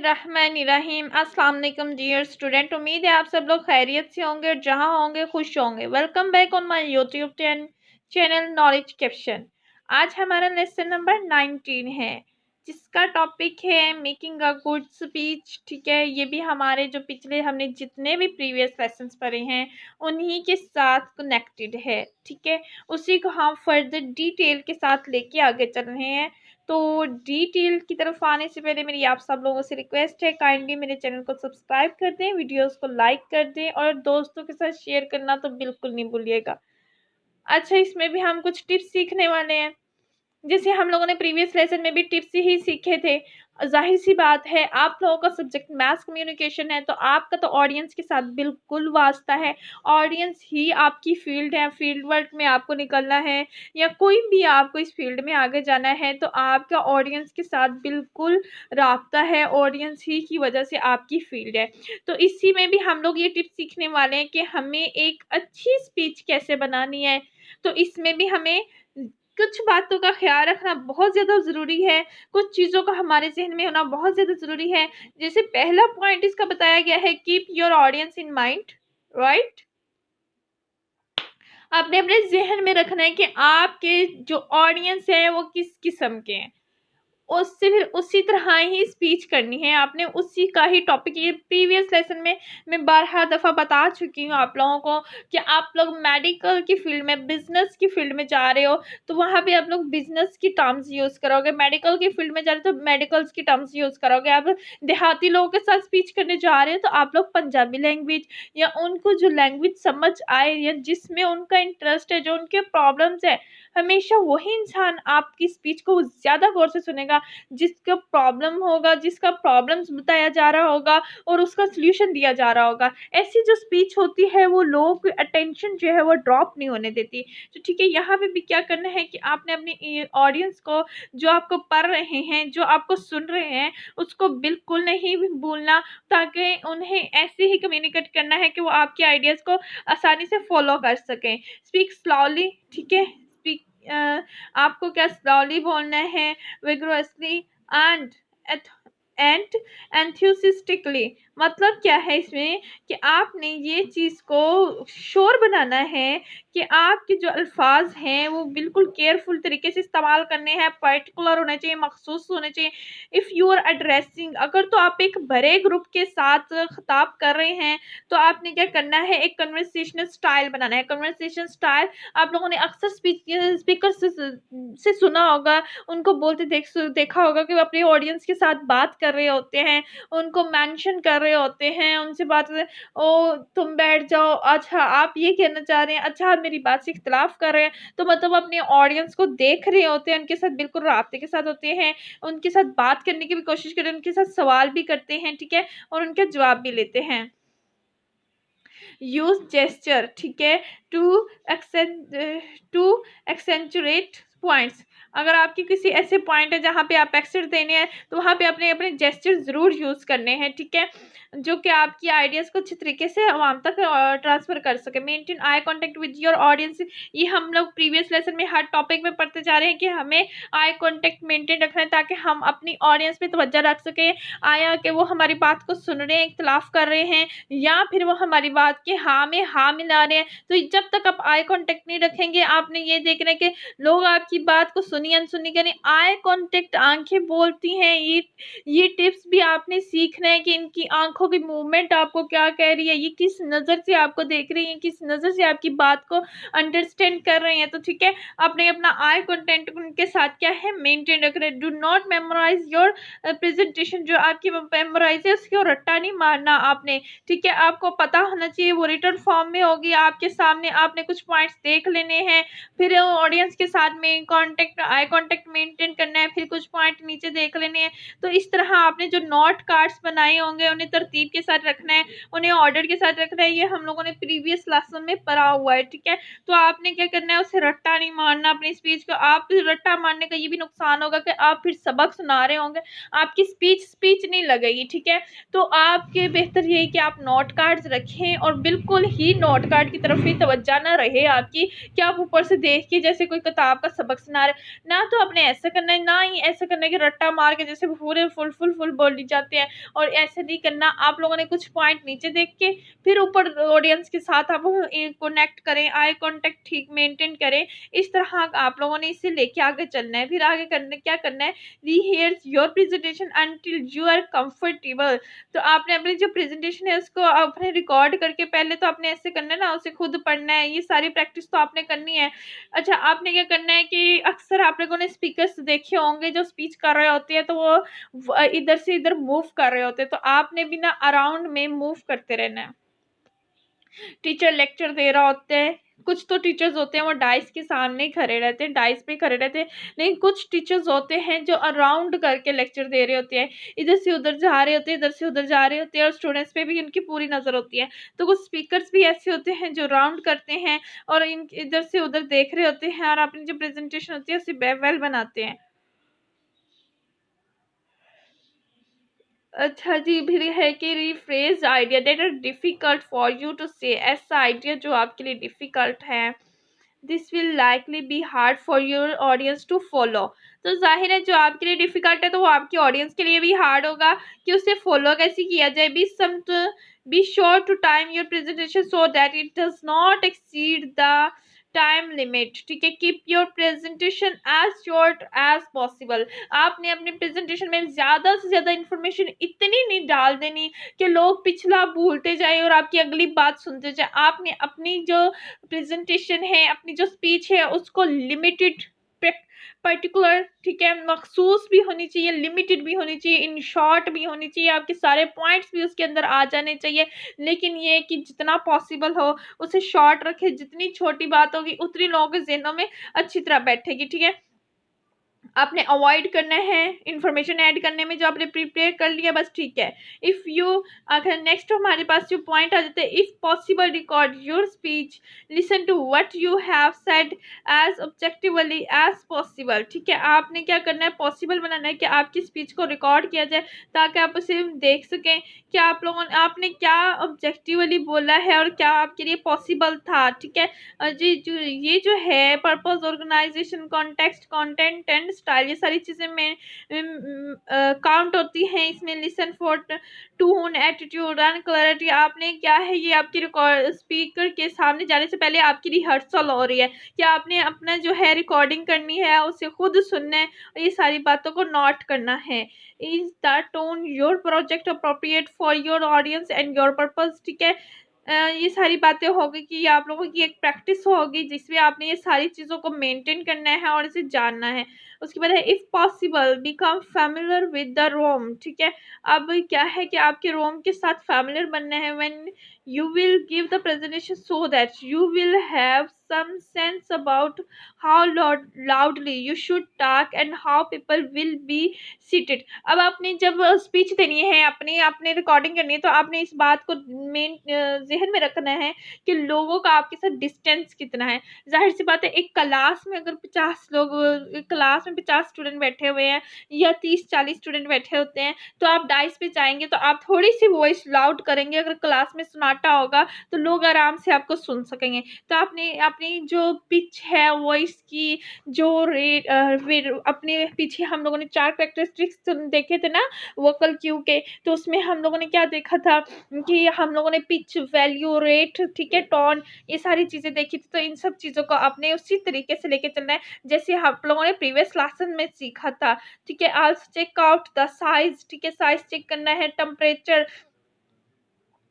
बिस्मिल्लाहिर्रहमानिर्रहीम। अस्सलाम वालेकुम डियर स्टूडेंट, उम्मीद है आप सब लोग खैरियत से होंगे और जहां होंगे खुश होंगे। Welcome back on my YouTube channel knowledge caption. आज हमारा लेसन नंबर 19 है जिसका टॉपिक है मेकिंग अ गुड स्पीच। ठीक है, ये भी हमारे जो पिछले हमने जितने भी प्रीवियस लेसन्स पढ़े हैं उन्हीं के साथ कनेक्टेड है। ठीक है, उसी को हम फर्दर डिटेल के साथ लेके आगे चल रहे हैं। तो डिटेल की तरफ आने से पहले मेरी आप सब लोगों से रिक्वेस्ट है, काइंडली मेरे चैनल को सब्सक्राइब कर दें, वीडियोस को लाइक कर दें और दोस्तों के साथ शेयर करना तो बिल्कुल नहीं भूलिएगा। अच्छा, इसमें भी हम कुछ टिप्स सीखने वाले हैं जैसे हम लोगों ने प्रीवियस लेसन में भी टिप्स ही सीखे थे। जाहिर सी बात है, आप लोगों का सब्जेक्ट मैथ कम्युनिकेशन है तो आपका तो ऑडियंस के साथ बिल्कुल वास्ता है। ऑडियंस ही आपकी फील्ड है, फील्ड वर्क में आपको निकलना है या कोई भी आपको इस फील्ड में आगे जाना है तो आपका ऑडियंस के साथ बिल्कुल राब्ता है। ऑडियंस ही की वजह से आपकी फील्ड है। तो इसी में भी हम लोग ये टिप्स सीखने वाले हैं कि हमें एक अच्छी स्पीच कैसे बनानी है। तो इसमें भी हमें कुछ बातों का ख्याल रखना बहुत ज़्यादा ज़रूरी है, कुछ चीज़ों का हमारे ज़हन में होना बहुत ज़्यादा ज़रूरी है। जैसे पहला पॉइंट इसका बताया गया है, keep your audience in mind. Right, आपने अपने जहन में रखना है कि आपके जो ऑडियंस है वो किस किस्म के हैं, उससे फिर उसी तरह ही स्पीच करनी है आपने। उसी का ही टॉपिक ये प्रीवियस लेसन में मैं 12 दफ़ा बता चुकी हूँ आप लोगों को कि आप लोग मेडिकल की फील्ड में, बिजनेस की फील्ड में जा रहे हो तो वहाँ पे आप लोग बिजनेस की टर्म्स यूज़ करोगे। मेडिकल की फील्ड में जा रहे हो तो मेडिकल्स की टर्म्स यूज़ करोगे। आप देहाती लोगों के साथ स्पीच करने जा रहे हो तो आप लोग पंजाबी लैंग्वेज या उनको जो लैंग्वेज समझ आए या जिसमें उनका इंटरेस्ट है, जो उनके प्रॉब्लम्स है, हमेशा वही इंसान आपकी स्पीच को ज़्यादा गौर से सुनेगा जिसका प्रॉब्लम होगा, जिसका प्रॉब्लम्स बताया जा रहा होगा और उसका सॉल्यूशन दिया जा रहा होगा। ऐसी जो स्पीच होती है वो लोगों की अटेंशन जो है वो ड्रॉप नहीं होने देती। तो ठीक है, यहाँ पे भी क्या करना है कि आपने अपनी ऑडियंस को, जो आपको पढ़ रहे हैं, जो आपको सुन रहे हैं, उसको बिल्कुल नहीं भी भूलना, ताकि उन्हें ऐसे ही कम्युनिकेट करना है कि वो आपके आइडियाज़ को आसानी से फॉलो कर सकें। Speak slowly. ठीक है, आपको क्या स्लोली बोलना है, विग्रोसली एंड एंथुसिस्टिकली। मतलब क्या है इसमें कि आपने ये चीज़ को श्योर बनाना है कि आपके जो अल्फाज हैं वो बिल्कुल केयरफुल तरीके से इस्तेमाल करने हैं, पर्टिकुलर होने चाहिए, मखसूस होने चाहिए। इफ़ यू आर एड्रेसिंग, अगर तो आप एक बड़े ग्रुप के साथ खिताब कर रहे हैं तो आपने क्या करना है, एक कन्वर्सेशनल स्टाइल बनाना है। कन्वर्सेशन स्टाइल आप लोगों ने अक्सर स्पीकर से सुना होगा, उनको बोलते देखा होगा कि वो अपने ऑडियंस के साथ बात कर रहे होते हैं, उनको मेंशन कर रहे होते हैं, उनसे बात ओ तुम बैठ जाओ, अच्छा आप ये कहना चाह रहे हैं, अच्छा आप मेरी बात से इख्तिलाफ कर रहे हैं। तो मतलब अपने ऑडियंस को देख रहे होते हैं, उनके साथ बिल्कुल राब्ते के साथ होते हैं, उनके साथ बात करने की भी कोशिश करें, उनके साथ सवाल भी करते हैं। ठीक है, और उनके जवाब भी लेते हैं। Use gesture. ठीक है, टू एक्सेंचुरेट पॉइंट्स। अगर आपके किसी ऐसे पॉइंट है जहाँ पे आप एक्सेंट देने हैं तो वहाँ पे अपने अपने जेस्चर ज़रूर यूज़ करने हैं। ठीक है, जो कि आपकी आइडियाज़ को अच्छी तरीके से आवाम तक ट्रांसफ़र कर सके। Maintain eye contact with your audience. ये हम लोग प्रीवियस लेसन में हर टॉपिक में पढ़ते जा रहे हैं कि हमें आई कांटेक्ट मेंटेन रखना है ताकि हम अपनी ऑडियंस पे तवज्जो रख सकें, आया कि वो हमारी बात को सुन रहे हैं, इख्तिलाफ़ कर रहे हैं, या फिर वो हमारी बात के हाँ में हाँ मिला रहे हैं। तो जब तक आप आई कांटेक्ट नहीं रखेंगे, आपने ये देखना है कि लोग आपकी बात को सुनी अनसुनी करें। आई कांटेक्ट, आंखें बोलती हैं। ये टिप्स भी आपने सीखना है कि इनकी आंखों की मूवमेंट आपको क्या कह रही है, ये किस नज़र से आपको देख रही है, किस नज़र से आपकी बात को अंडरस्टैंड कर रहे हैं। तो ठीक है, आपने अपना आई कांटेक्ट उनके साथ क्या है, मेंटेन रखना है। Do not memorise your presentation. जो आपकी मेमोराइज है उसको रट्टा नहीं मारना आपने। ठीक है, आपको पता होना चाहिए वो रिटर्न फॉर्म में होगी आपके सामने, आपने कुछ पॉइंट्स देख लेने हैं, फिर ऑडियंस के साथ में आई कांटेक्ट मेंटेन करना है, फिर कुछ पॉइंट नीचे देख लेने हैं। तो इस तरह आपने जो नोट कार्ड्स बनाए होंगे उन्हें तरतीब के साथ रखना है, उन्हें ऑर्डर के साथ रखना है। ये हम लोगों ने प्रीवियस लेसन में पढ़ा हुआ है। ठीक है, तो आपने क्या करना है, उसे रट्टा नहीं मारना अपनी स्पीच को। आप रट्टा मारने का ये भी नुकसान होगा कि आप फिर सबक सुना रहे होंगे, आपकी स्पीच नहीं लगेगी। ठीक है, तो आपके बेहतर यही कि आप नोट कार्ड्स रखें और बिल्कुल ही नोट कार्ड की तरफ ही तवज्जो ना रहे आपकी कि आप ऊपर से देख के जैसे कोई किताब का सबक फंक्शन आ रहा है, ना तो आपने ऐसा करना है, ना ही ऐसा करना है कि रट्टा मार के जैसे पूरे फुल बोली जाते हैं, और ऐसे नहीं करना। आप लोगों ने कुछ पॉइंट नीचे देख के फिर ऊपर ऑडियंस के साथ आप कनेक्ट करें, आई कांटेक्ट ठीक मेंटेन करें। इस तरह आप लोगों ने इसे लेके आगे चलना है। फिर आगे करने क्या करना है, rehearse your presentation until you are comfortable. तो आपने अपनी जो प्रेजेंटेशन है उसको अपने रिकॉर्ड करके पहले तो आपने ऐसे करना है ना, उसे खुद पढ़ना है, ये सारी प्रैक्टिस तो आपने करनी है। अच्छा, आपने क्या करना है कि अक्सर आप लोगों ने स्पीकर्स देखे होंगे जो स्पीच कर रहे होते हैं, तो वो इधर से इधर मूव कर रहे होते हैं, तो आपने भी ना अराउंड में मूव करते रहना है। टीचर लेक्चर दे रहा होता है, कुछ तो टीचर्स होते हैं वो डाइस के सामने ही खड़े रहते हैं, डाइस पे खड़े रहते हैं, लेकिन कुछ टीचर्स होते हैं जो अराउंड करके लेक्चर दे रहे होते हैं, इधर से उधर जा रहे होते हैं, इधर से उधर जा रहे होते हैं, और स्टूडेंट्स पे भी इनकी पूरी नज़र होती है। तो कुछ स्पीकर्स भी ऐसे होते हैं जो राउंड करते हैं और इन इधर से उधर देख रहे होते हैं, और अपनी जो प्रेजेंटेशन होती है उसे वेल बनाते हैं। अच्छा जी, फिर है कि rephrase idea that are difficult for you to say, ऐसा आइडिया जो आपके लिए डिफिकल्ट है, this will likely be hard for your audience to follow. तो जाहिर है जो आपके लिए डिफिकल्ट है तो वो आपकी ऑडियंस के लिए भी हार्ड होगा कि उसे फॉलो कैसे किया जाए। Be sure to time your presentation so that it does not exceed the time limit. ठीक है, keep your presentation as short as possible. आपने अपने प्रेजेंटेशन में ज़्यादा से ज़्यादा इंफॉर्मेशन इतनी नहीं डाल देनी कि लोग पिछला भूलते जाए और आपकी अगली बात सुनते जाए। आपने अपनी जो प्रेजेंटेशन है, अपनी जो स्पीच है, उसको लिमिटेड, पर्टिकुलर, ठीक है, मखसूस भी होनी चाहिए, लिमिटेड भी होनी चाहिए, इन शॉर्ट भी होनी चाहिए, आपके सारे पॉइंट्स भी उसके अंदर आ जाने चाहिए। लेकिन ये कि जितना पॉसिबल हो उसे शॉर्ट रखे, जितनी छोटी बात होगी उतनी लोगों के ज़हनों में अच्छी तरह बैठेगी। ठीक है, आपने अवॉइड करना है इंफॉर्मेशन ऐड करने में जो आपने प्रिपेयर कर लिया, बस ठीक है। इफ़ यू, अगर नेक्स्ट हमारे पास जो पॉइंट आ जाते हैं, if possible record your speech, listen to what you have said as objectively as possible. ठीक है, आपने क्या करना है, पॉसिबल बनाना है कि आपकी स्पीच को रिकॉर्ड किया जाए ताकि आप उसे देख सकें कि आप लोगों ने आपने क्या ऑब्जेक्टिवली बोला है और क्या आपके लिए पॉसिबल था। ठीक है जी, जो ये जो है purpose, organisation, context, content and style, ये सारी चीज़ें में काउंट होती हैं इसमें। Listen for tone, attitude and clarity. आपने क्या है, ये आपकी रिकॉर्ड स्पीकर के सामने जाने से पहले आपकी रिहर्सल हो रही है कि आपने अपना जो है रिकॉर्डिंग करनी है, उसे खुद सुनना है और ये सारी बातों को नोट करना है। Is the tone your project appropriate for your audience and your purpose. ठीक है, ये सारी बातें होगी कि आप लोगों की एक प्रैक्टिस होगी जिसमें आपने ये सारी चीज़ों को मेंटेन करना है और इसे जानना है। उसके बाद है if possible become familiar with the room. ठीक है, अब क्या है कि आपके रोम के साथ फैमिलियर बनना है। When you will give the presentation so that you will have some sense about how loudly you should talk and how people will be seated। अब आपने जब स्पीच देनी है, अपनी आपने रिकॉर्डिंग करनी है, तो आपने इस बात को मेन जहन में रखना है कि लोगों का आपके साथ डिस्टेंस कितना है। जाहिर सी बात है, एक क्लास में अगर 50 लोग, क्लास में 50 स्टूडेंट बैठे हुए हैं या 30-40 स्टूडेंट बैठे होते हैं, तो आप डाइस पे जाएंगे तो आप थोड़ी सी वॉइस लाउड करेंगे। अगर क्लास में सन्नाटा होगा तो लोग आराम से आपको सुन सकेंगे। तो आपने अपनी जो पिच है वॉइस की, जो रेट, फिर अपने पीछे हम लोगों ने 4 कैरेक्टरिस्टिक्स देखे थे ना वोकल क्यू के, तो उसमें हम लोगों ने क्या देखा था कि हम लोगों ने पिच, वैल्यू, रेट, ठीक है, टोन, ये सारी चीज़ें देखी थी। तो इन सब चीज़ों को आपने उसी तरीके से लेके चलना है जैसे आप लोगों ने प्रीवियस लेसन में सीखा था। ठीक है, also check out the size. ठीक है, साइज चेक करना है, टेम्परेचर,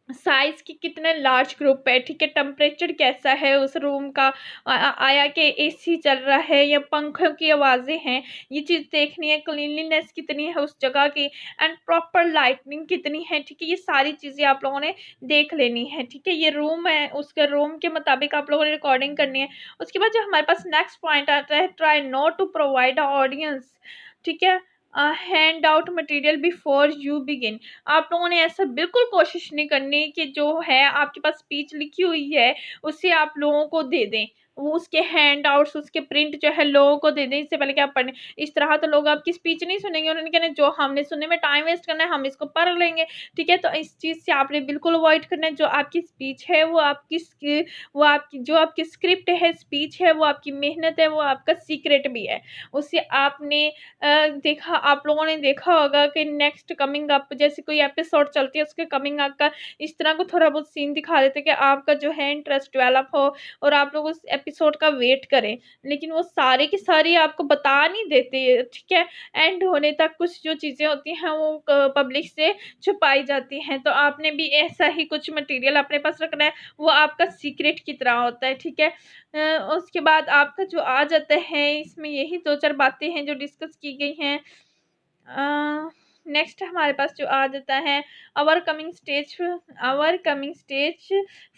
साइज की कितने लार्ज ग्रुप है, ठीक है, टेम्परेचर कैसा है उस रूम का, आया कि एसी चल रहा है या पंखों की आवाज़ें हैं, ये चीज़ देखनी है। क्लीनलीनेस कितनी है उस जगह की, एंड प्रॉपर लाइटनिंग कितनी है। ठीक है, ये सारी चीज़ें आप लोगों ने देख लेनी है। ठीक है, ये रूम है, उसके रूम के मुताबिक आप लोगों ने रिकॉर्डिंग करनी है। उसके बाद जो हमारे पास नेक्स्ट पॉइंट आता है, try not to provide audience, ठीक है, hand out material before you begin. आप लोगों ने ऐसा बिल्कुल कोशिश नहीं करनी कि जो है आपके पास स्पीच लिखी हुई है उसे आप लोगों को दे दें। वो उसके हैंड आउट्स, उसके प्रिंट जो है लोगों को दे दें इससे पहले कि आप पढ़ें। इस तरह तो लोग आपकी स्पीच नहीं सुनेंगे, उन्होंने कहना जो हमने सुनने में टाइम वेस्ट करना है हम इसको पढ़ लेंगे, ठीक है? तो इस चीज़ से आपने बिल्कुल अवॉइड करना है। जो आपकी स्पीच है वो आपकी जो आपकी स्क्रिप्ट है, स्पीच है, वो आपकी मेहनत है, वो आपका सीक्रेट भी है। उसे आपने देखा, आप लोगों ने देखा होगा कि नेक्स्ट कमिंग अप जैसे कोई एपिसोड चलती है उसके कमिंग अप का इस तरह को थोड़ा बहुत सीन दिखा देते हैं कि आपका जो है इंटरेस्ट डेवलप हो और आप लोग उस एपिसोड का वेट करें। लेकिन वो सारे की सारी आपको बता नहीं देते, ठीक है? एंड होने तक कुछ जो चीज़ें होती हैं वो पब्लिक से छुपाई जाती हैं। तो आपने भी ऐसा ही कुछ मटेरियल अपने पास रखना है, वो आपका सीक्रेट की तरह होता है, ठीक है? उसके बाद आपका जो आ जाता है इसमें यही 2-4 बातें हैं जो डिस्कस की गई हैं। नेक्स्ट हमारे पास जो आ जाता है अवर कमिंग स्टेज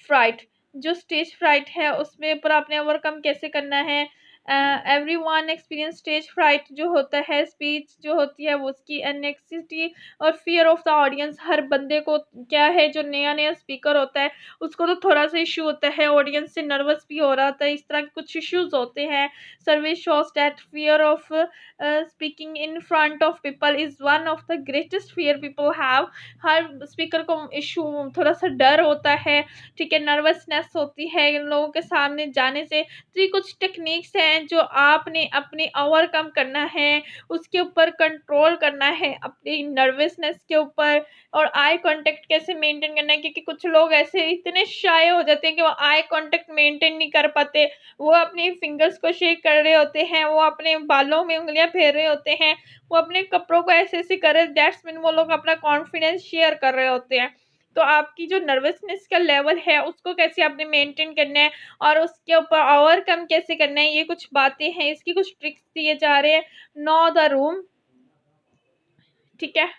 फ्राइट। जो स्टेज फ्राइट है उसमें ऊपर आपने ओवरकम कैसे करना है। एवरीवन एक्सपीरियंस स्टेज फ्राइट जो होता है, स्पीच जो होती है वो उसकी एनेक्सिटी और फियर ऑफ द ऑडियंस। हर बंदे को क्या है, जो नया नया स्पीकर होता है उसको तो थोड़ा सा इशू होता है, ऑडियंस से नर्वस भी हो रहा था, इस तरह के कुछ इश्यूज होते हैं। Survey shows that fear of speaking in front of people is one of the greatest fear people have. हर स्पीकर को इशू थोड़ा सा डर होता है, ठीक है, नर्वसनेस होती है इन लोगों के सामने जाने से। तो ये कुछ टेक्निक्स हैं जो आपने अपने ओवरकम करना है, उसके ऊपर कंट्रोल करना है, अपनी नर्वसनेस के ऊपर। और आई कांटेक्ट कैसे मेंटेन करना है, क्योंकि कुछ लोग ऐसे इतने शाय हो जाते हैं कि वो आई कांटेक्ट मेंटेन नहीं कर पाते। वो अपनी फिंगर्स को शेक कर रहे होते हैं, वो अपने बालों में उंगलियां फेर रहे होते हैं, वो अपने कपड़ों को ऐसे ऐसे कर रहे, दैट्स मीन वो लोग अपना कॉन्फिडेंस शेयर कर रहे होते हैं। तो आपकी जो नर्वसनेस का लेवल है उसको कैसे आपने मेंटेन करना है और उसके ऊपर ओवरकम कैसे करना है, ये कुछ बातें हैं, इसकी कुछ ट्रिक्स दिए जा रहे हैं। नो द रूम, ठीक है?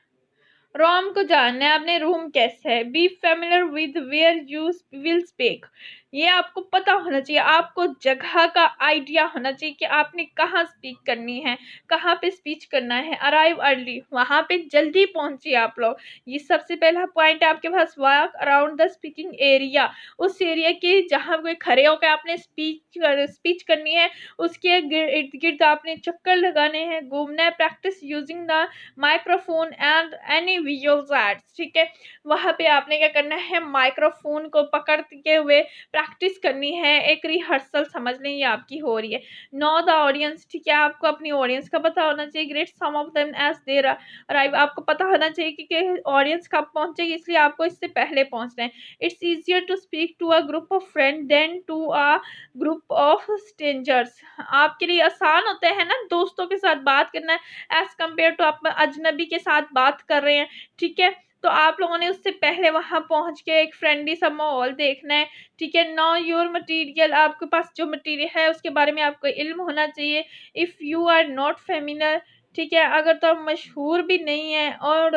रोम को जानना है आपने, रूम कैसा है। Be familiar with where you will speak. ये आपको पता होना चाहिए, आपको जगह का आइडिया होना चाहिए कि आपने कहाँ स्पीक करनी है, कहाँ पे स्पीच करना है। अराइव अर्ली, वहाँ पे जल्दी पहुंचिए आप लोग। ये सबसे पहला पॉइंट है आपके पास। Walk around the speaking area, उस एरिया के जहाँ पे खड़े होकर आपने स्पीच करनी है उसके इर्द गिर्द आपने चक्कर लगाने हैं, घूमना है। Practise using the microphone and any visuals aids, ठीक है? वहाँ पे आपने क्या करना है, माइक्रोफोन को पकड़ के हुए प्रैक्टिस करनी है, एक रिहर्सल समझ लें ये आपकी हो रही है। नो द ऑडियंस, ठीक है? आपको अपनी ऑडियंस का पता होना चाहिए। Greet some of them as there arrive, आपको पता होना चाहिए कि ऑडियंस कब पहुंचेगी, इसलिए आपको इससे पहले पहुंचना है। It's easier to speak to a group of friend than to a group of strangers. आपके लिए आसान होता है ना दोस्तों के साथ बात करना एज कम्पेयर टू आप अजनबी के साथ बात कर रहे हैं, ठीक है? तो आप लोगों ने उससे पहले वहां पहुंच के एक फ्रेंडली सा माहौल देखना है, ठीक है? नो योर मटेरियल, आपके पास जो मटेरियल है उसके बारे में आपको इल्म होना चाहिए। If you are not familiar, ठीक है, अगर तो आप मशहूर भी नहीं है और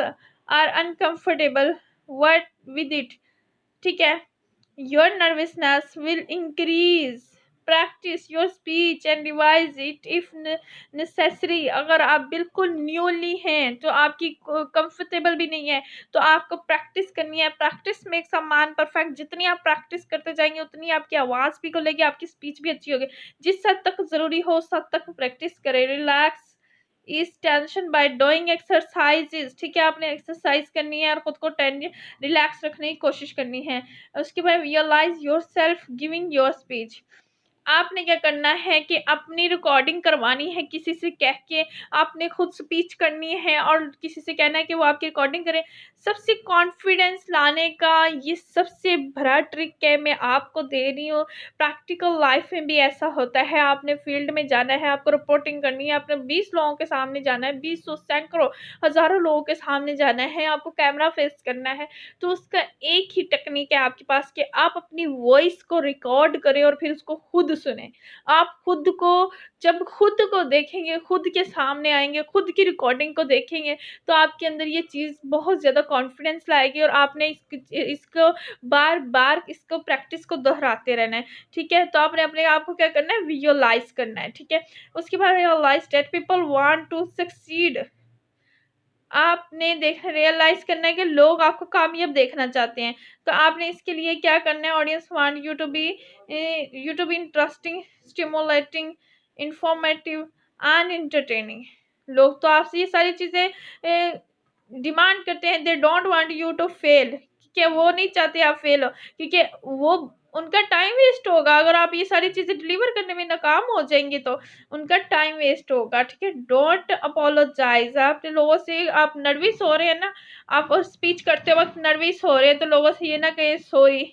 are uncomfortable word with it, ठीक है, your nervousness will increase। Practice your speech and revise it if necessary। अगर आप बिल्कुल न्यूली हैं तो आपकी कंफर्टेबल भी नहीं है तो आपको प्रैक्टिस करनी है। Practice makes a man perfect. जितनी आप प्रैक्टिस करते जाएंगे उतनी आपकी आवाज़ भी खुलेगी, आपकी स्पीच भी अच्छी होगी। जिस हद तक ज़रूरी हो उस हद तक प्रैक्टिस करें। रिलैक्स इस टेंशन बाय डूइंग एक्सरसाइजेज, ठीक है? आपने एक्सरसाइज करनी है और खुद को रिलैक्स रखने की कोशिश करनी है। उसके बाद realise yourself giving your speech. आपने क्या करना है कि अपनी रिकॉर्डिंग करवानी है किसी से कह के, आपने खुद स्पीच करनी है और किसी से कहना है कि वो आपकी रिकॉर्डिंग करें। सबसे कॉन्फिडेंस लाने का ये सबसे बड़ा ट्रिक है, मैं आपको दे रही हूँ। प्रैक्टिकल लाइफ में भी ऐसा होता है, आपने फील्ड में जाना है, आपको रिपोर्टिंग करनी है, आपने 20 लोगों के सामने जाना है, 20 सैकड़ों हज़ारों लोगों के सामने जाना है, आपको कैमरा फेस करना है। तो उसका एक ही टेक्निक है आपके पास कि आप अपनी वॉइस को रिकॉर्ड करें और फिर उसको खुद सुने। आप खुद को जब खुद को देखेंगे, खुद के सामने आएंगे, खुद की रिकॉर्डिंग को देखेंगे तो आपके अंदर ये चीज़ बहुत ज़्यादा कॉन्फिडेंस लाएगी और आपने इसको बार बार इसको प्रैक्टिस को दोहराते रहना है, ठीक है? तो आपने अपने आप को क्या करना है, विजुअलाइज करना है, ठीक है? उसके बाद realise that people want to succeed. आपने देख रियलाइज करना है कि लोग आपको कामयाब देखना चाहते हैं। तो आपने इसके लिए क्या करना है, audience want you to be interesting, stimulating, informative and entertaining. लोग तो आपसे ये सारी चीजें डिमांड करते हैं, they don't want you to fail, क्योंकि वो नहीं चाहते आप फेल हो, क्योंकि वो उनका टाइम वेस्ट होगा अगर आप ये सारी चीजें डिलीवर करने में नाकाम हो जाएंगे तो उनका टाइम वेस्ट होगा। ठीक है, डोंट अपोलोजाइज। आप लोगों से आप नर्वस हो रहे हैं ना, आप स्पीच करते वक्त नर्वस हो रहे हैं, तो लोगों से ये ना कहे सॉरी,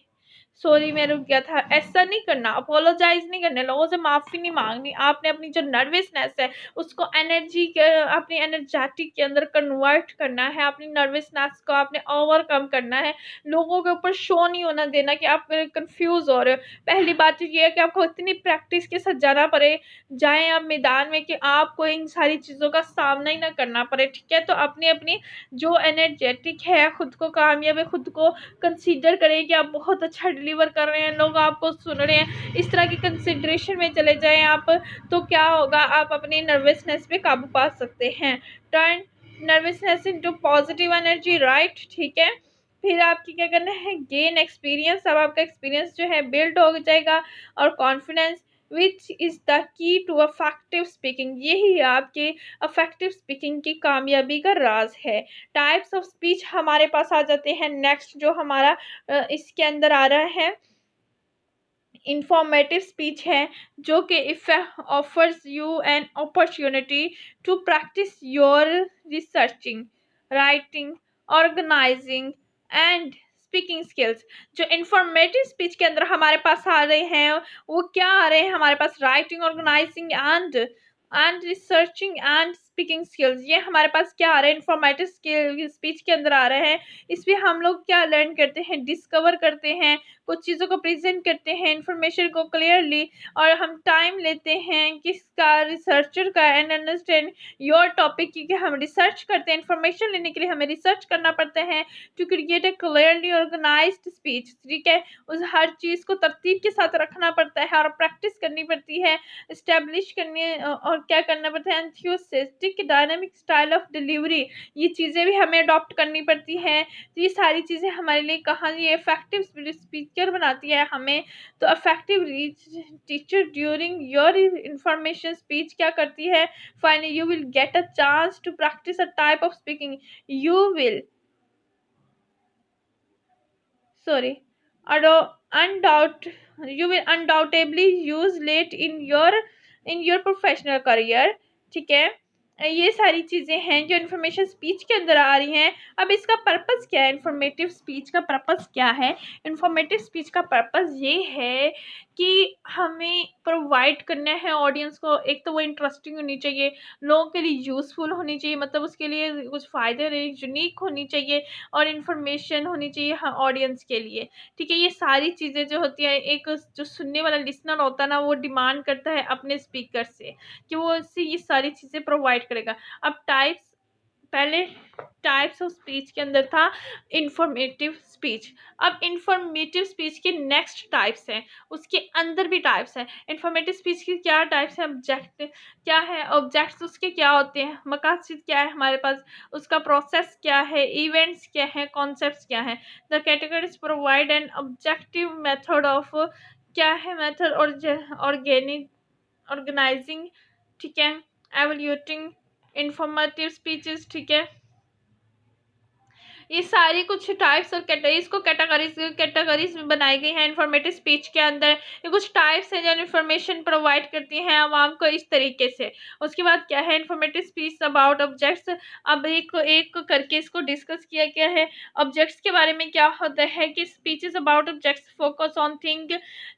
सॉरी मैं रुक गया था, ऐसा नहीं करना। अपोलोजाइज नहीं करना, लोगों से माफी नहीं मांगनी। आपने अपनी जो नर्वसनेस है उसको एनर्जी के, अपनी एनर्जेटिक के अंदर कन्वर्ट करना है। अपनी नर्वसनेस को आपने ओवरकम करना है। लोगों के ऊपर शो नहीं होना देना कि आप कंफ्यूज हो रहे हो। पहली बात तो ये है कि आपको इतनी प्रैक्टिस के साथ जाना पड़े, जाएं आप मैदान में, कि आपको इन सारी चीज़ों का सामना ही ना करना पड़े। ठीक है, तो अपनी अपनी जो एनर्जेटिक है, खुद को कामयाब है, खुद को कंसीडर करें कि आप बहुत अच्छा डिलीवर कर रहे हैं, लोग आपको सुन रहे हैं, इस तरह की कंसिडरेशन में चले जाएं आप, तो क्या होगा, आप अपनी नर्वसनेस पे काबू पा सकते हैं। Turn nervousness into positive energy, right. ठीक है, फिर आपकी क्या करना है, गेन एक्सपीरियंस। अब आपका एक्सपीरियंस जो है बिल्ड हो जाएगा, और confidence which is the key to effective speaking. यही आपके अफेक्टिव स्पीकिंग की कामयाबी का राज है। टाइप्स ऑफ स्पीच हमारे पास आ जाते हैं नेक्स्ट, जो हमारा इसके अंदर आ रहा है इंफॉर्मेटिव स्पीच है, जो कि if offers you an opportunity to practise your researching, writing, organising and speaking skills. जो इंफॉर्मेटिव स्पीच के अंदर हमारे पास आ रहे हैं, वो क्या आ रहे हैं हमारे पास, writing, organising and researching and speaking skills. ये हमारे पास क्या आ रहे हैं, इंफॉर्मेटिव स्पीच के अंदर आ रहे हैं। इसमें हम लोग क्या लर्न करते हैं, डिस्कवर करते हैं, कुछ चीज़ों को प्रेजेंट करते हैं, इंफॉर्मेशन को क्लियरली, और हम टाइम लेते हैं किसका, रिसर्चर का, एंड अंडरस्टैंड योर टॉपिक, क्योंकि हम रिसर्च करते हैं, इंफॉर्मेशन लेने के लिए हमें रिसर्च करना पड़ता है to create a clearly organised speech. ठीक है, उस हर चीज़ को तरतीब के साथ रखना पड़ता है और प्रैक्टिस करनी पड़ती है, इस्टेब्लिश करनी, और क्या करना पड़ता है, enthusiastic dynamic style of delivery. ये चीज़ें भी हमें अडॉप्ट करनी पड़ती हैं। तो ये सारी चीज़ें हमारे लिए कहाँ, ये इफेक्टिव स्पीकर बनाती है हमें। तो effective teacher during your information speech क्या करती है, finally you will get a chance to practise a type of speaking you will, sorry, undoubt you will undoubtedly use late in your professional career. ठीक है, ये सारी चीज़ें हैं जो इन्फॉर्मेशन स्पीच के अंदर आ रही हैं। अब इसका पर्पस क्या है, इन्फॉर्मेटिव स्पीच का पर्पस क्या है। इन्फॉर्मेटिव स्पीच का पर्पस ये है कि हमें प्रोवाइड करना है ऑडियंस को, एक तो वो इंटरेस्टिंग होनी चाहिए, लोगों के लिए यूज़फुल होनी चाहिए, मतलब उसके लिए कुछ फ़ायदे रहे, यूनिक होनी चाहिए, और इन्फॉर्मेशन होनी चाहिए हाँ ऑडियंस के लिए। ठीक है, ये सारी चीज़ें जो होती है, एक जो सुनने वाला लिसनर होता है ना, वो डिमांड करता है अपने स्पीकर से कि वो इससे ये सारी चीज़ें प्रोवाइड करेगा। अब टाइप्स, पहले टाइप्स ऑफ स्पीच के अंदर था इंफॉर्मेटिव स्पीच। अब इंफॉर्मेटिव स्पीच के नेक्स्ट टाइप्स हैं, उसके अंदर भी टाइप्स हैं। इंफॉर्मेटिव स्पीच की क्या टाइप्स हैं, ऑब्जेक्ट क्या है, ऑब्जेक्ट्स उसके क्या होते हैं, मकासद क्या है हमारे पास, उसका प्रोसेस क्या है, इवेंट्स क्या है, कॉन्सेप्ट्स क्या है। The categories provide an objective method of, क्या है मेथड, ऑर्गेनिक, ऑर्गेनाइजिंग, ठीक है, एवल्यूटिंग इंफॉर्मेटिव स्पीचेस। ठीक है, ये सारी कुछ टाइप्स और कैटेगरीज को कैटेगरीज में बनाई गई हैं इंफॉर्मेटिव स्पीच के अंदर। ये कुछ टाइप्स हैं जो इन्फॉर्मेशन प्रोवाइड करती हैं आवाम को इस तरीके से। उसके बाद क्या है, इंफॉर्मेटिव स्पीच अबाउट ऑब्जेक्ट्स। अब एक एक करके इसको डिस्कस किया गया है। ऑब्जेक्ट्स के बारे में क्या होता है कि speeches about objects focus on thing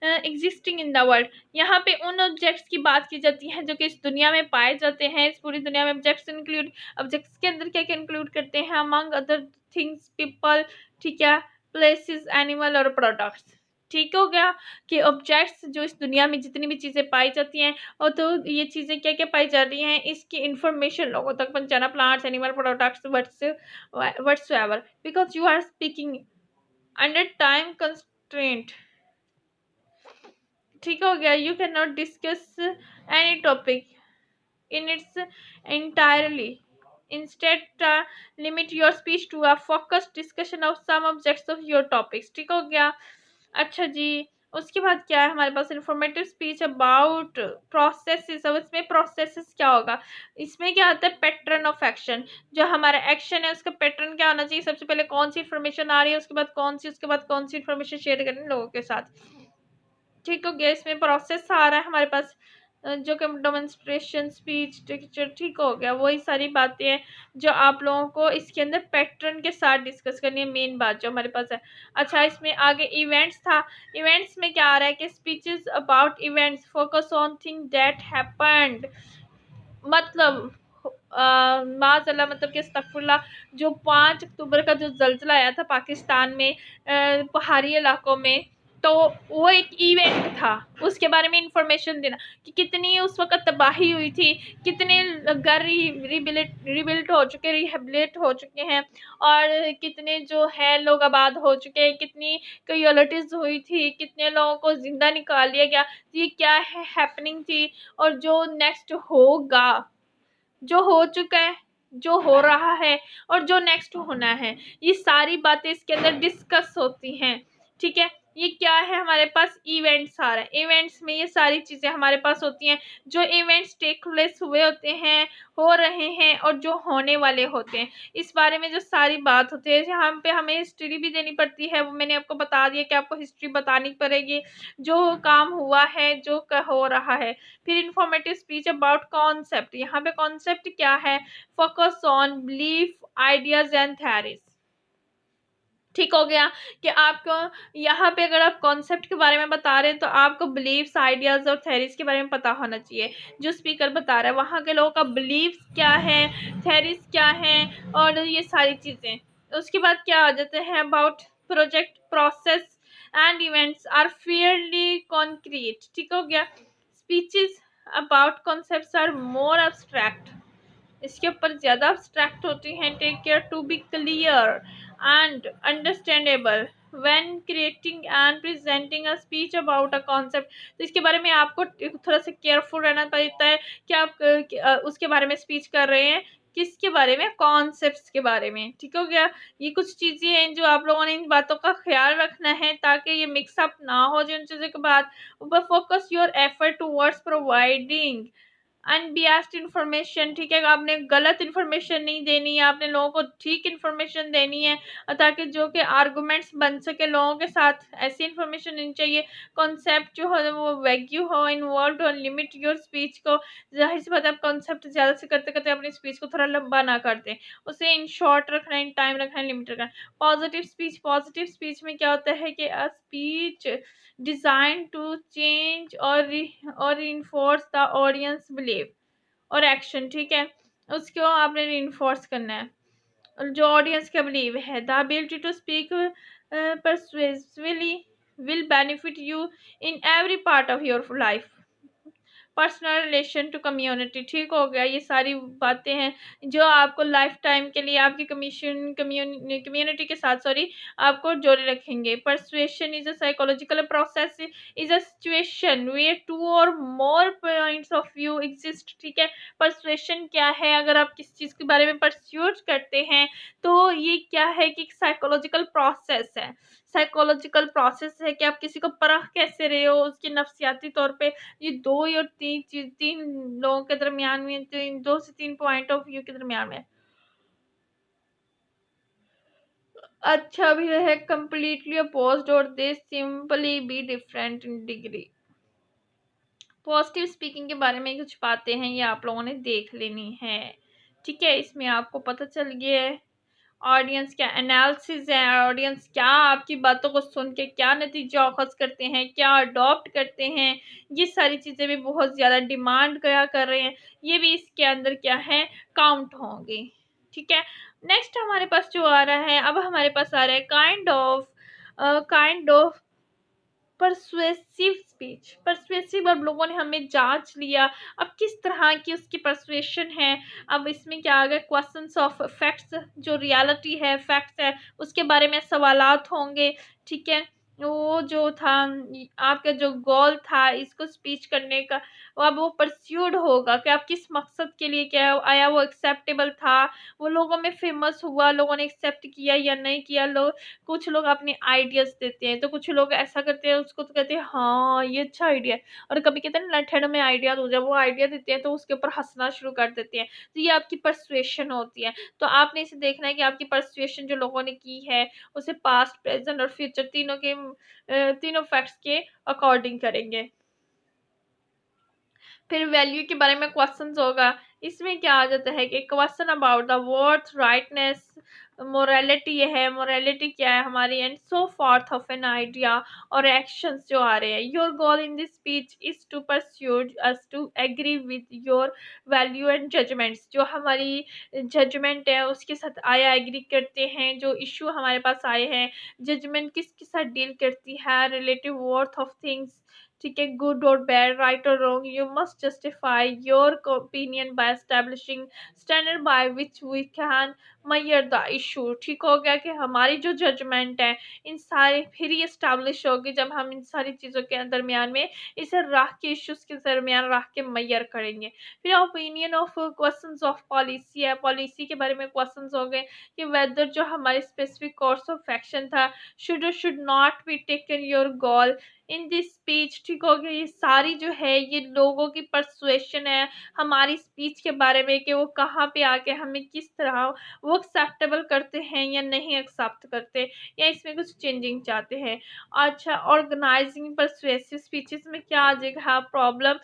existing in the world. यहाँ पे उन ऑब्जेक्ट्स की बात की जाती है जो कि इस दुनिया में पाए जाते हैं, इस पूरी दुनिया में। ऑब्जेक्ट्स इंक्लूड, ऑब्जेक्ट्स के अंदर क्या क्या इंक्लूड करते हैं, अमंग अदर थिंग्स, पीपल, ठीक है, प्लेसेस, एनिमल और प्रोडक्ट्स। ठीक हो गया कि ऑब्जेक्ट्स जो इस दुनिया में जितनी भी चीज़ें पाई जाती हैं, और तो ये चीज़ें क्या क्या पाई जा रही हैं, इसकी इंफॉर्मेशन लोगों तक पहुंचाना, plants, animal, products, whatsoever, because you are speaking under time constraint. ठीक हो गया, you can not discuss any topic in its entirely, instead limit your speech to a focused discussion of some objects of your topics. ठीक हो गया। अच्छा जी, उसके बाद क्या है हमारे पास इंफॉर्मेटिव स्पीच अबाउट प्रोसेसेस। अब इसमें प्रोसेसेस क्या होगा, इसमें क्या आता है पैटर्न ऑफ एक्शन, जो हमारा एक्शन है उसका पैटर्न क्या होना चाहिए, सबसे पहले कौन सी इन्फॉर्मेशन आ रही है, उसके बाद कौन सी, उसके बाद कौन सी इन्फॉर्मेशन शेयर करनी है लोगों के साथ। ठीक हो गया। इसमें प्रोसेस आ रहा है हमारे पास जो कि डेमोन्स्ट्रेशन स्पीच टीचर। ठीक हो गया, वही सारी बातें हैं जो आप लोगों को इसके अंदर पैटर्न के साथ डिस्कस करनी है, मेन बात जो हमारे पास है। अच्छा, इसमें आगे इवेंट्स था। इवेंट्स में क्या आ रहा है कि speeches about events focus on thing that happened, मतलब माज़अल्लाह, मतलब कि अस्तगफुरुल्लाह, जो 5 अक्टूबर का जो जल्जला आया था पाकिस्तान में पहाड़ी इलाकों में, तो वो एक इवेंट था, उसके बारे में इंफॉर्मेशन देना कि कितनी उस वक्त तबाही हुई थी, कितने घर रिबिल्ट हो चुके, रिहेबिलिट हो चुके हैं, और कितने जो है लोग आबाद हो चुके हैं, कितनी कैजुअलिटीज़ हुई थी, कितने लोगों को जिंदा निकाल लिया गया। ये क्या है हैपनिंग थी, और जो नेक्स्ट होगा, जो हो चुका है, जो हो रहा है, और जो नेक्स्ट होना है, ये सारी बातें इसके अंदर डिस्कस होती हैं। ठीक है, ये क्या है हमारे पास इवेंट्स आ रहा है। इवेंट्स में ये सारी चीज़ें हमारे पास होती हैं, जो इवेंट्स टेक प्लेस हुए होते हैं, हो रहे हैं, और जो होने वाले होते हैं, इस बारे में जो सारी बात होती है। यहाँ पे हमें हिस्ट्री भी देनी पड़ती है, वो मैंने आपको बता दिया कि आपको हिस्ट्री बतानी पड़ेगी, जो काम हुआ है, जो हो रहा है। फिर इंफॉर्मेटिव स्पीच अबाउट कॉन्सेप्ट, यहाँ पे कॉन्सेप्ट क्या है, focus on belief ideas and theories. ठीक हो गया कि आपको यहाँ पे अगर आप कॉन्सेप्ट के बारे में बता रहे हैं तो आपको बिलीव्स आइडियाज और थेरीज के बारे में पता होना चाहिए, जो स्पीकर बता रहा है वहाँ के लोगों का बिलीव्स क्या है, थेरीज क्या है, और ये सारी चीज़ें। उसके बाद क्या आ जाते हैं about project process and events are fairly concrete. ठीक हो गया। Speeches about concepts are more abstract, इसके ऊपर ज़्यादा अब्स्ट्रैक्ट होती हैं। Take care to be clear and understandable when creating and presenting a speech about a concept. तो इसके बारे में आपको थोड़ा सा केयरफुल रहना पड़ता है कि आप उसके बारे में स्पीच कर रहे हैं, किसके बारे में, कॉन्सेप्ट्स के बारे में। ठीक हो गया। ये कुछ चीज़ें हैं जो आप लोगों ने इन बातों का ख्याल रखना है ताकि ये मिक्सअप ना हो जिन चीज़ों के बाद। Focus your effort towards providing unbiased information. ठीक है, आपने गलत इन्फॉर्मेशन नहीं देनी है, आपने लोगों को ठीक इन्फॉर्मेशन देनी है, ताकि जो कि आर्गूमेंट्स बन सके लोगों के साथ, ऐसी इन्फॉर्मेशन देनी चाहिए। कॉन्सेप्ट जो हो वो वैग्यू हो, इन्वॉल्व हो, लिमिट योर स्पीच को। जाहिर सी बात है, आप कॉन्सेप्ट ज़्यादा से करते करते अपनी स्पीच को थोड़ा लंबा ना कर दें, उसे इन शॉर्ट रखना है, इन टाइम रखना है, लिमिट रखना है। पॉजिटिव स्पीच, पॉजिटिव स्पीच में क्या होता है कि a speech design to change और इन्फोर्स द ऑडियंस बिलीव और एक्शन। ठीक है, उसको आपने इन्फोर्स करना है, और जो ऑडियंस का बिलीव है। The ability to speak persuasively will benefit you in every part of your life, personal relation to community. ठीक हो गया। ये सारी बातें हैं जो आपको लाइफ टाइम के लिए आपकी कम्युनिटी के साथ आपको जोड़े रखेंगे। Persuasion is a psychological process, is a situation where two or more points of view exist. ठीक है, परसुएशन क्या है, अगर आप किस चीज़ के बारे में परस्यूट करते हैं तो ये क्या है कि साइकोलॉजिकल प्रोसेस है। साइकोलॉजिकल प्रोसेस है कि आप किसी को परख कैसे रहे हो, उसके नफ्सियाती तौर पे। ये 2 या 3 चीज़, 3 लोगों के दरमियान में, 2 से 3 पॉइंट ऑफ व्यू के दरमियान में। अच्छा भी है कंप्लीटली अपोज्ड और दे simply be different in degree. Positive speaking के बारे में कुछ बातें हैं, ये आप लोगों ने देख लेनी है। ठीक है, इसमें आपको पता चल गया है ऑडियंस क्या एनालिसिस है, ऑडियंस क्या आपकी बातों को सुन के क्या नतीजा अखज़ करते हैं, क्या अडॉप्ट करते हैं। ये सारी चीज़ें भी बहुत ज़्यादा डिमांड क्या कर रहे हैं, ये भी इसके अंदर क्या है काउंट होंगी। ठीक है, नेक्स्ट हमारे पास जो आ रहा है, अब हमारे पास आ रहा है kind of persuasive speech. Persuasive, अब लोगों ने हमें जांच लिया अब किस तरह की उसकी परसुएशन है। अब इसमें क्या आ गया, क्वेश्चंस ऑफ फैक्ट्स, जो रियलिटी है, फैक्ट्स है, उसके बारे में सवालात होंगे। ठीक है, वो जो था आपका जो गोल था इसको स्पीच करने का, वो अब वो परस्यूड होगा कि आप किस मकसद के लिए क्या आया, वो एक्सेप्टेबल था, वो लोगों में फेमस हुआ, लोगों ने एक्सेप्ट किया या नहीं किया। लोग, कुछ लोग अपने आइडियाज देते हैं, तो कुछ लोग ऐसा करते हैं, उसको तो कहते हैं हाँ ये अच्छा आइडिया है, और कभी कहते हैं लठेड़ में आइडिया दो, जब वो आइडिया देते हैं तो उसके ऊपर हंसना शुरू कर देते हैं। तो ये आपकी परसुएशन होती है। तो आपने इसे देखना है कि आपकी परसुएशन जो लोगों ने की है उसे पास्ट, प्रेजेंट और फ्यूचर तीनों फैक्ट्स के अकॉर्डिंग करेंगे। फिर वैल्यू के बारे में क्वेश्चंस होगा। इसमें क्या आ जाता है कि question about the worth, rightness, morality है, मोरालिटी क्या है हमारी, and so forth of an idea और एक्शंस जो आ रहे हैं। Your goal in this speech is to persuade us to agree with your value and judgements. जो हमारी जजमेंट है उसके साथ आया एग्री करते हैं, जो इशू हमारे पास आए हैं, जजमेंट किसके साथ डील करती है, रिलेटिव वर्थ ऑफ थिंग्स, ठीक है, गुड और बैड, राइट और wrong. You must justify your opinion by establishing standard by which we can measure the issue. ठीक हो गया कि हमारी जो जजमेंट है इन सारे फिर ये स्टैब्लिश होगी जब हम इन सारी चीज़ों के दरमियान में इसे रख के इश्यूज के दरमियान रख के मैयर करेंगे। फिर opinion of questions of policy है, पॉलिसी के बारे में क्वेश्चंस हो गए कि वेदर जो हमारी स्पेसिफिक कोर्स ऑफ एक्शन था शुड और should not be taken your goal in this speech. ठीक हो गया, ये सारी जो है ये लोगों की परसुएशन है हमारी स्पीच के बारे में कि वो कहाँ पे आके हमें किस तरह वो एक्सेप्टेबल करते हैं या नहीं एक्सेप्ट करते, या इसमें कुछ चेंजिंग चाहते हैं। अच्छा, ऑर्गेनाइजिंग परसुएसिव स्पीचेस में क्या आ जाएगा, प्रॉब्लम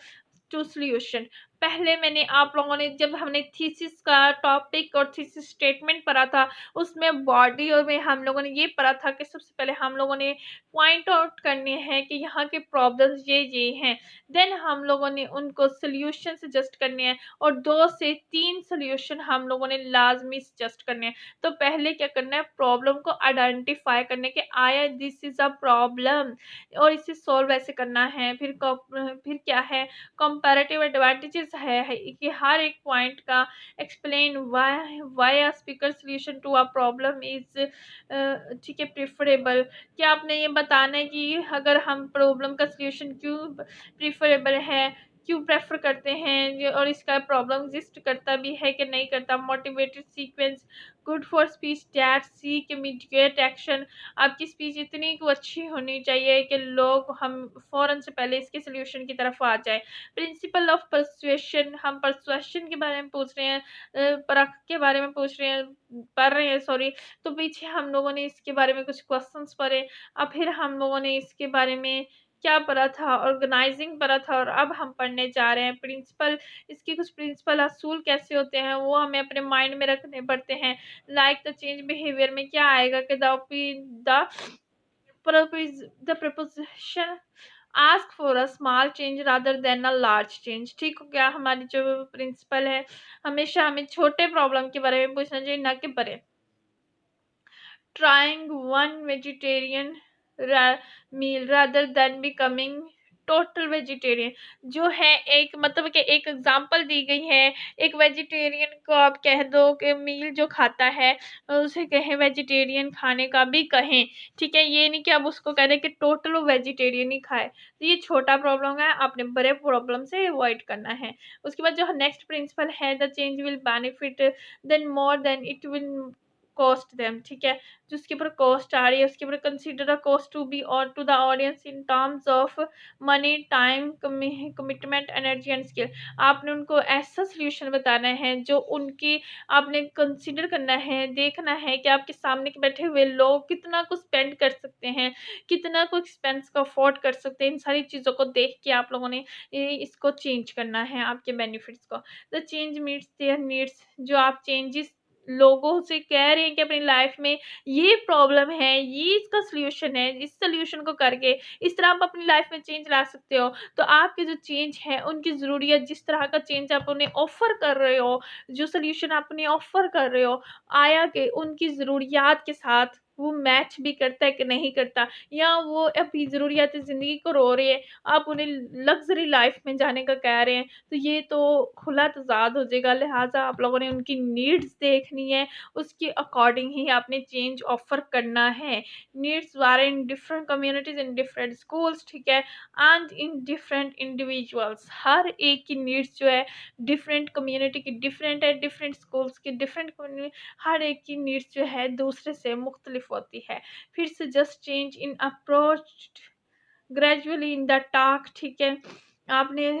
टू सॉल्यूशन। पहले मैंने आप लोगों ने जब हमने थीसिस का टॉपिक और थीसिस स्टेटमेंट पढ़ा था उसमें बॉडी और में हम लोगों ने ये पढ़ा था कि सबसे पहले हम लोगों ने पॉइंट आउट करने हैं कि यहाँ के प्रॉब्लम्स ये हैं, देन हम लोगों ने उनको सोल्यूशन सजेस्ट करने हैं, और 2 से 3 सोल्यूशन हम लोगों ने लाजमी सजेस्ट करने हैं। तो पहले क्या करना है, प्रॉब्लम को आइडेंटिफाई करने के आया दिस इज अ प्रॉब्लम और इसे सॉल्व ऐसे करना है। फिर क्या है, कंपैरेटिव एडवांटेजेस है कि हर एक पॉइंट का explain why a speaker solution to a problem is, ठीक है, प्रेफरेबल। क्या आपने ये बताना है कि अगर हम प्रॉब्लम का सॉल्यूशन क्यों प्रेफरेबल है, क्यों प्रेफर करते हैं और इसका प्रॉब्लम एग्जिस्ट करता भी है कि नहीं करता। Motivated sequence, good for speech that seek immediate action. आपकी स्पीच इतनी अच्छी होनी चाहिए कि लोग हम फौरन से पहले इसके सोल्यूशन की तरफ आ जाए। प्रिंसिपल ऑफ परसुएशन, हम परसुएशन के बारे में पूछ रहे हैं, परख के बारे में पूछ रहे हैं, पढ़ रहे हैं सॉरी। तो पीछे हम लोगों ने इसके बारे में कुछ क्वेश्चंस पढ़े, अब फिर हम लोगों ने इसके बारे में क्या पढ़ा था, ऑर्गेनाइजिंग पढ़ा था, और अब हम पढ़ने जा रहे हैं प्रिंसिपल। इसके कुछ प्रिंसिपल असूल कैसे होते हैं वो हमें अपने माइंड में रखने पड़ते हैं। लाइक द चेंज बिहेवियर में क्या आएगा कि the preposition ask for a small change rather than a large change. ठीक हो गया, हमारी जो प्रिंसिपल है हमेशा हमें छोटे प्रॉब्लम के बारे में पूछना चाहिए, ना कि बड़े। trying one vegetarian meal rather than becoming total vegetarian. जो है एक मतलब कि एक एग्जांपल दी गई है, एक वेजिटेरियन को आप कह दो कि मील जो खाता है उसे कहें वेजिटेरियन खाने का भी कहें। ठीक है, ये नहीं कि अब उसको कह दें कि टोटल वो वेजिटेरियन ही खाए। तो ये छोटा प्रॉब्लम है, आपने बड़े प्रॉब्लम से अवॉइड करना है। उसके बाद जो नेक्स्ट प्रिंसिपल है, the change will benefit then more than it will cost them. ठीक है, जो उसके ऊपर कॉस्ट आ रही है उसके ऊपर consider the cost to be और to the audience in terms of money, time, commitment, energy and skill. आपने उनको ऐसा सोल्यूशन बताना है जो उनकी आपने कंसीडर करना है, देखना है कि आपके सामने के बैठे हुए लोग कितना कुछ स्पेंड कर सकते हैं, कितना कुछ एक्सपेंस को अफोर्ड कर सकते हैं। इन सारी चीज़ों को देख के आप लोगों ने इसको चेंज करना है, आपके बेनिफिट्स को। The change meets there needs, जो आप चेंजेस लोगों से कह रहे हैं कि अपनी लाइफ में ये प्रॉब्लम है, ये इसका सॉल्यूशन है, इस सॉल्यूशन को करके इस तरह आप अपनी लाइफ में चेंज ला सकते हो। तो आपके जो चेंज है उनकी ज़रूरियत, जिस तरह का चेंज आप उन्हें ऑफ़र कर रहे हो, जो सॉल्यूशन आप उन्हें ऑफ़र कर रहे हो, आया कि उनकी ज़रूरियात के साथ वो मैच भी करता है कि नहीं करता, या वो अपनी ज़रूरियात ज़िंदगी को रो रहे हैं, आप उन्हें लग्ज़री लाइफ़ में जाने का कह रहे हैं, तो ये तो खुला तज़ाद हो जाएगा। लिहाज़ा आप लोगों ने उनकी नीड्स देखनी है, उसके अकॉर्डिंग ही आपने चेंज ऑफ़र करना है। Needs very in different communities, in different schools, ठीक है? एंड इन डिफरेंट इंडिविजुअल्स, हर एक की नीड्स जो है डिफरेंट कम्युनिटी की डिफरेंट है, डिफरेंट स्कूल्स की डिफरेंट कम्युनिटी, हर एक की नीड्स जो है दूसरे से मुख्तलिफ होती है। फिर से just change in approach gradually in the talk, ठीक है? आपने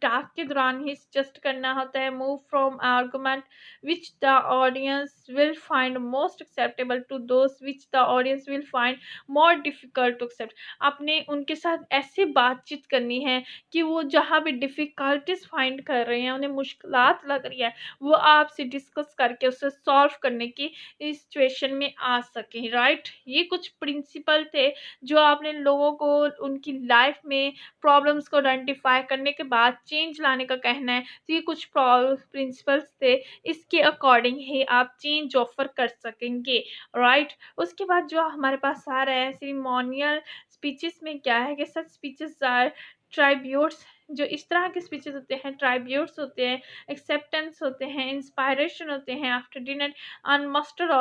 टॉक के दौरान ही जस्ट करना होता है, move from argument which the audience will find most acceptable to those which the audience will find more difficult to accept. आपने उनके साथ ऐसे बातचीत करनी है कि वो जहाँ भी डिफिकल्टीज फाइंड कर रहे हैं, उन्हें मुश्किलात लग रही है, वो आपसे डिस्कस करके उसे सॉल्व करने की इस सिचुएशन में आ सकें, राइट? ये कुछ प्रिंसिपल थे जो आपने लोगों को उनकी लाइफ में प्रॉब्लम्स को आइडेंटिफाई करने के बाद चेंज लाने का कहना है। तो ये कुछ प्रिंसिपल्स थे, इसके अकॉर्डिंग ही आप चेंज ऑफर कर सकेंगे, राइट? उसके बाद जो हमारे पास आ रहा है सेरेमोनियल स्पीचेस में क्या है कि सच स्पीचेस आर ट्राइब्यूट्स। जो इस तरह के स्पीचेस होते हैं ट्राइब्यूट्स होते हैं, एक्सेप्टेंस होते हैं, इंस्पायरेशन होते हैं after dinner and master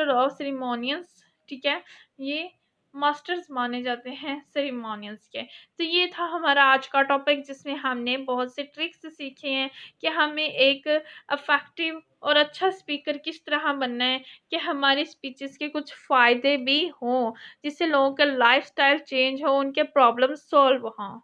of ceremonials, ठीक है? ये मास्टर्स माने जाते हैं सेरेमोनियल्स के। तो ये था हमारा आज का टॉपिक, जिसमें हमने बहुत से ट्रिक्स सीखे हैं कि हमें एक इफ़ेक्टिव और अच्छा स्पीकर किस तरह बनना है, कि हमारी स्पीचेस के कुछ फ़ायदे भी हों, जिससे लोगों का लाइफ़स्टाइल चेंज हो, उनके प्रॉब्लम सॉल्व हों।